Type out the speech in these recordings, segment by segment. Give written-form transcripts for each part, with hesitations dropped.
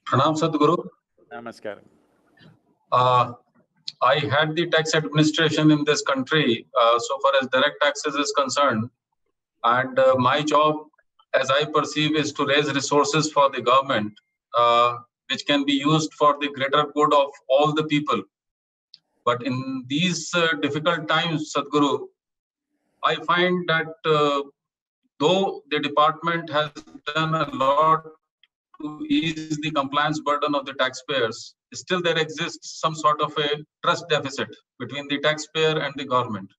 Pranam Sadguru. Namaskaram. I had the tax administration in this country so far as direct taxes is concerned, and my job, as I perceive, is to raise resources for the government, which can be used for the greater good of all the people. But in these difficult times, Sadhguru, I find that though the department has done a lot to ease the compliance burden of the taxpayers, still there exists some sort of a trust deficit between the taxpayer and the government.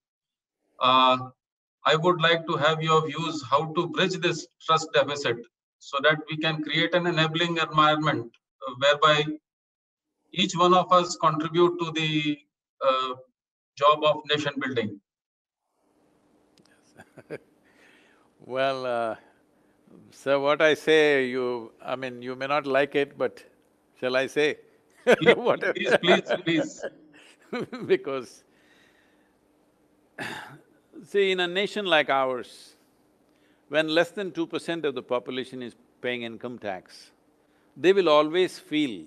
I would like to have your views how to bridge this trust deficit so that we can create an enabling environment whereby each one of us contribute to the job of nation building. Well, so what I say, you may not like it, but shall I say? Please. Because, see, in a nation like ours, when less than 2% of the population is paying income tax, they will always feel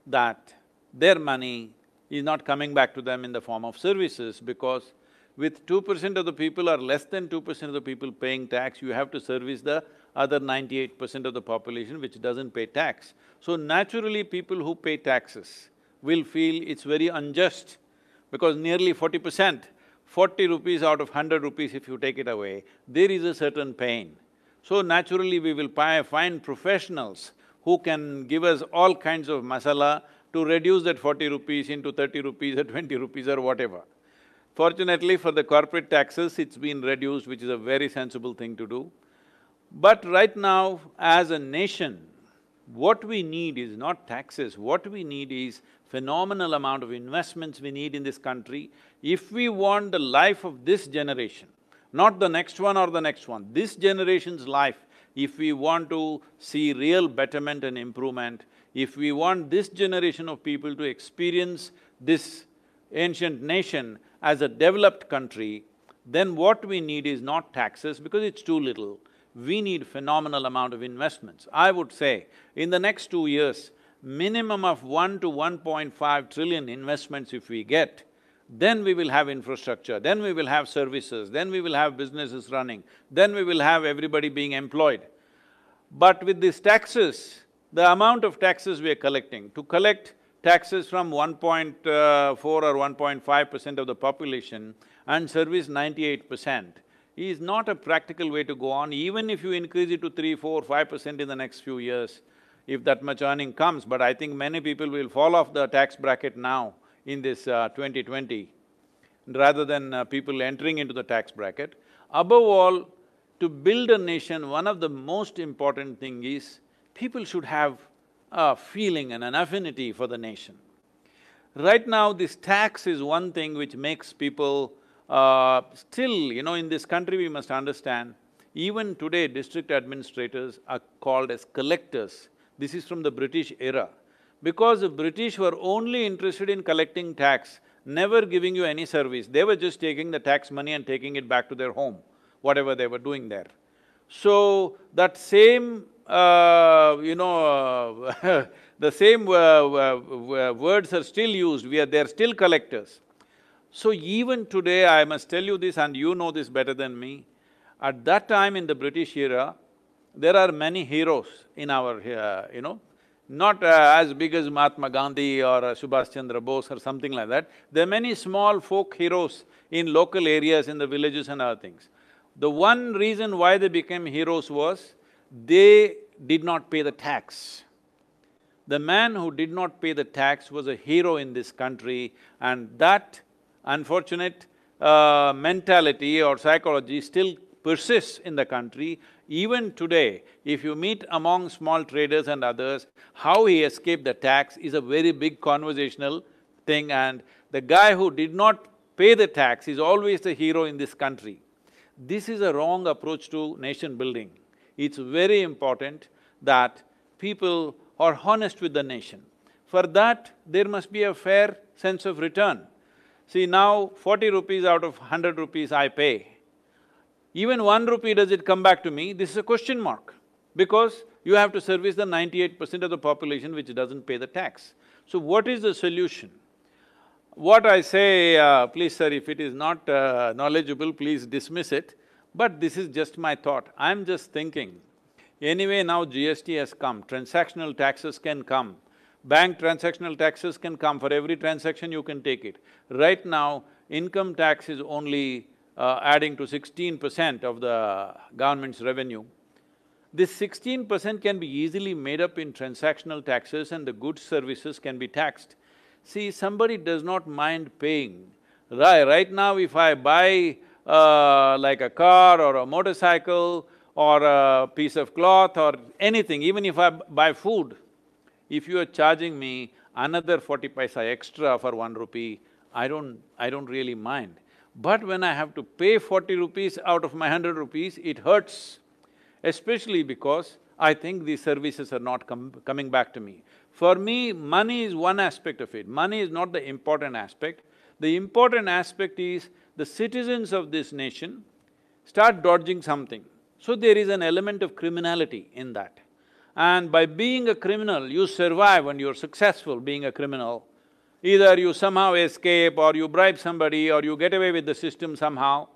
that their money is not coming back to them in the form of services, because with 2% of the people or less than 2% of the people paying tax, you have to service the other 98% of the population which doesn't pay tax. So naturally, people who pay taxes will feel it's very unjust, because nearly 40%, 40 rupees out of 100 rupees if you take it away, there is a certain pain. So naturally, we will find professionals who can give us all kinds of masala to reduce that 40 rupees into 30 rupees or 20 rupees or whatever. Fortunately, for the corporate taxes, it's been reduced, which is a very sensible thing to do. But right now, as a nation, what we need is not taxes, what we need is phenomenal amount of investments we need in this country. If we want the life of this generation, not the next one or the next one, this generation's life, if we want to see real betterment and improvement, if we want this generation of people to experience this ancient nation as a developed country, then what we need is not taxes, because it's too little. We need phenomenal amount of investments. I would say, in the next 2 years, minimum of 1 to 1.5 trillion investments if we get, then we will have infrastructure, then we will have services, then we will have businesses running, then we will have everybody being employed. But with these taxes, the amount of taxes we are collecting, to collect taxes from 1.4 or 1.5% of the population and service 98% is not a practical way to go on. Even if you increase it to 3, 4, 5% in the next few years, if that much earning comes, but I think many people will fall off the tax bracket now in this 2020, rather than people entering into the tax bracket. Above all, to build a nation, one of the most important thing is people should have a feeling and an affinity for the nation. Right now, this tax is one thing which makes people still, in this country we must understand, even today district administrators are called as collectors. This is from the British era. Because the British were only interested in collecting tax, never giving you any service. They were just taking the tax money and taking it back to their home, whatever they were doing there. So, that same the same words are still used, they're still collectors. So even today, I must tell you this, and you know this better than me, at that time in the British era, there are many heroes in our, not as big as Mahatma Gandhi or Subhash Chandra Bose or something like that. There are many small folk heroes in local areas, in the villages and other things. The one reason why they became heroes was, they did not pay the tax. The man who did not pay the tax was a hero in this country, and that unfortunate mentality or psychology still persists in the country. Even today, if you meet among small traders and others, how he escaped the tax is a very big conversational thing, and the guy who did not pay the tax is always the hero in this country. This is a wrong approach to nation building. It's very important that people are honest with the nation. For that, there must be a fair sense of return. See, now 40 rupees out of 100 rupees I pay. Even 1 rupee, does it come back to me? This is a question mark. Because you have to service the 98% of the population which doesn't pay the tax. So what is the solution? What I say, please sir, if it is not knowledgeable, please dismiss it, but this is just my thought. I'm just thinking, anyway now GST has come, transactional taxes can come, bank transactional taxes can come, for every transaction you can take it. Right now, income tax is only adding to 16% of the government's revenue. This 16% can be easily made up in transactional taxes and the goods services can be taxed. See, somebody does not mind paying. Right now, if I buy like a car or a motorcycle or a piece of cloth or anything, even if I buy food, if you are charging me another 40 paisa extra for 1 rupee, I don't really mind. But when I have to pay 40 rupees out of my 100 rupees, it hurts, especially because I think these services are not coming back to me. For me, money is one aspect of it, money is not the important aspect. The important aspect is the citizens of this nation start dodging something. So there is an element of criminality in that. And by being a criminal, you survive and you're successful being a criminal. Either you somehow escape or you bribe somebody or you get away with the system somehow.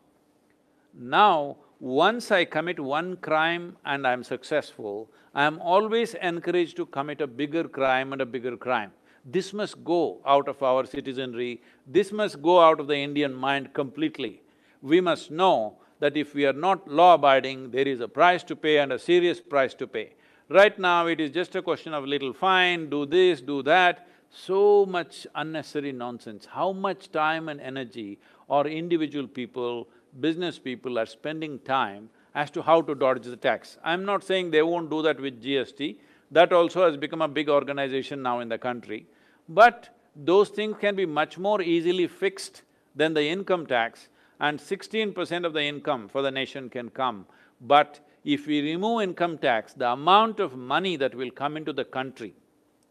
Now, once I commit one crime and I'm successful, I'm always encouraged to commit a bigger crime and a bigger crime. This must go out of our citizenry, this must go out of the Indian mind completely. We must know that if we are not law-abiding, there is a price to pay and a serious price to pay. Right now, it is just a question of little fine, do this, do that, so much unnecessary nonsense. How much time and energy or individual people, business people are spending time as to how to dodge the tax. I'm not saying they won't do that with GST, that also has become a big organization now in the country. But those things can be much more easily fixed than the income tax, and 16% of the income for the nation can come. But if we remove income tax, the amount of money that will come into the country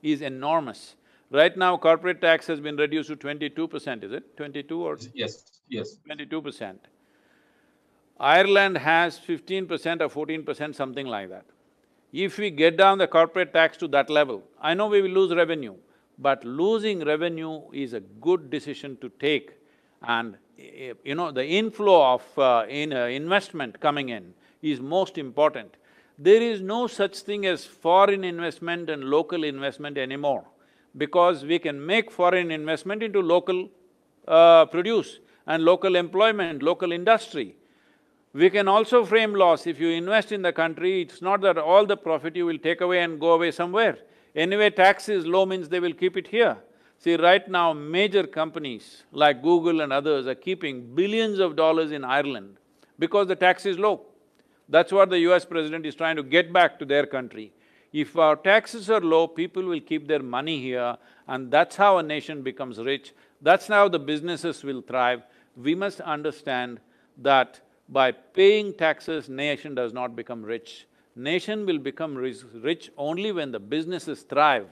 is enormous. Right now, corporate tax has been reduced to 22%, is it? 22 or… Yes. 22%. Ireland has 15% or 14%, something like that. If we get down the corporate tax to that level, I know we will lose revenue, but losing revenue is a good decision to take. And you know, the inflow of investment coming in is most important. There is no such thing as foreign investment and local investment anymore, because we can make foreign investment into local produce and local employment, local industry. We can also frame laws. If you invest in the country, it's not that all the profit you will take away and go away somewhere. Anyway, tax is low means they will keep it here. See, right now, major companies like Google and others are keeping billions of dollars in Ireland because the tax is low. That's what the US president is trying to get back to their country. If our taxes are low, people will keep their money here, and that's how a nation becomes rich, that's how the businesses will thrive. We must understand that by paying taxes, nation does not become rich. Nation will become rich only when the businesses thrive.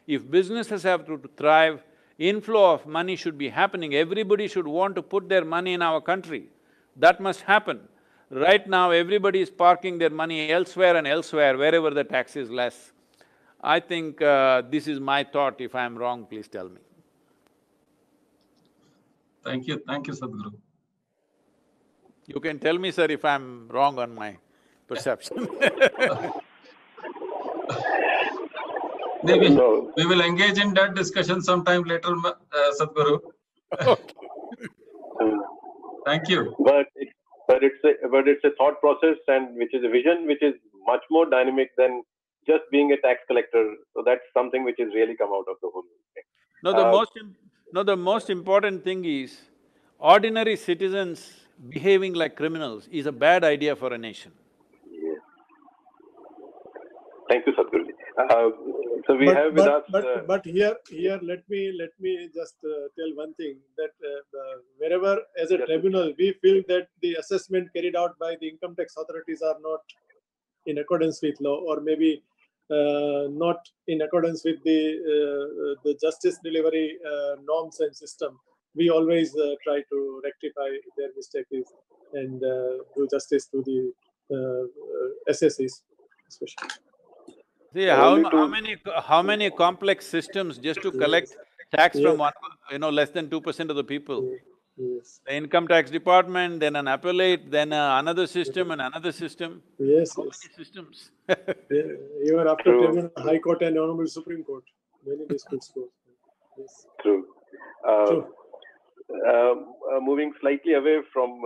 If businesses have to thrive, inflow of money should be happening, everybody should want to put their money in our country. That must happen. Right now, everybody is parking their money elsewhere and elsewhere, wherever the tax is less. I think this is my thought. If I'm wrong, please tell me. Thank you, Sadguru. You can tell me, sir, if I'm wrong on my perception. Maybe we will engage in that discussion sometime later, Sadguru. Okay. Thank you. But it's a thought process, and which is a vision which is much more dynamic than just being a tax collector. So that's something which has really come out of the whole thing. No, the most important thing is, ordinary citizens behaving like criminals is a bad idea for a nation. Yes. Thank you, Sadhguru. So we have with us… But here, let me just tell one thing, that wherever as a tribunal we feel that the assessment carried out by the income tax authorities are not in accordance with law, or maybe not in accordance with the justice delivery norms and system, we always try to rectify their mistakes and do justice to the SSEs especially. See, Only how many complex systems just to collect tax from one, less than 2% of the people. Yes. The income tax department, then an appellate, then another system and another system. Yes, How yes. many systems? Yeah, even after True. tribunal, High Court and Honorable Supreme Court, many disputes go. Yes. True. True. Moving slightly away from